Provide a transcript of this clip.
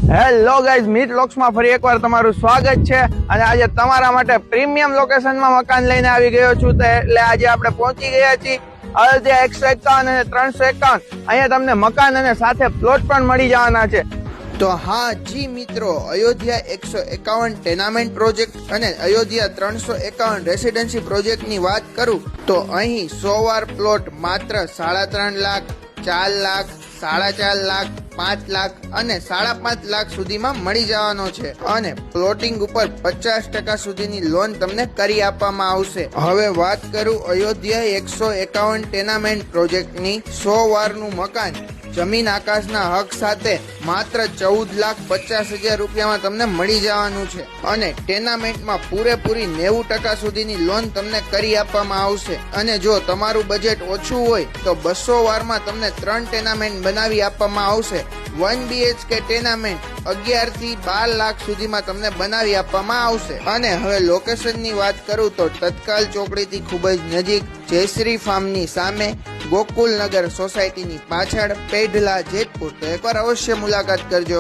Hello guys, meet લોક્સમાં ફરી એકવાર તમારું સ્વાગત છે અને આજે તમારા માટે પ્રીમિયમ લોકેશનમાં મકાન લઈને આવી ગયો છું. તો એટલે આજે આપણે પહોંચી ગયા છીએ અયોધ્યા 151 અને 351. અહીંયા તમને મકાન અને સાથે પ્લોટ પણ મળી જવાના છે. તો હા જી મિત્રો, અયોધ્યા 151 ટેનામેન્ટ પ્રોજેક્ટ અને અયોધ્યા 351 રેસિડેન્સી પ્રોજેક્ટની વાત કરું તો અહીં 100 વાર પ્લોટ માત્ર 3.5 લાખ, 4 લાખ, 4.5 લાખ, 5 લાખ અને 5.5 લાખ સુધીમાં મળી જવાનો છે અને પ્લોટિંગ ઉપર 50% સુધીની લોન તમને કરી આપવામાં આવશે. હવે વાત કરું અયોધ્યા 151 ટેનામેન્ટ પ્રોજેક્ટની. 100 વારનું મકાન જમીન આકાશના હક સાથે માત્ર 14,50,000 રૂપિયામાં તમને મળી જવાનું છે અને ટેનામેન્ટમાં પૂરેપૂરી 90% સુધીની લોન તમને કરી આપવામાં આવશે. અને જો તમારું બજેટ ઓછું હોય તો 200 વારમાં તમને 3 ટેનામેન્ટ બનાવી આપવામાં આવશે. 1 BHK ટેનામેન્ટ 11 થી 12 લાખ સુધીમાં તમને બનાવી આપવામાં આવશે. અને હવે લોકેશનની વાત કરું તો તત્કાલ ચોકડીથી ખૂબ જ નજીક, જયશ્રી ફાર્મની સામે, ગોકુલનગર સોસાયટીની પાછળ, પેઢલા, જેતપુર. તો એકવાર અવશ્ય મુલાકાત કરજો.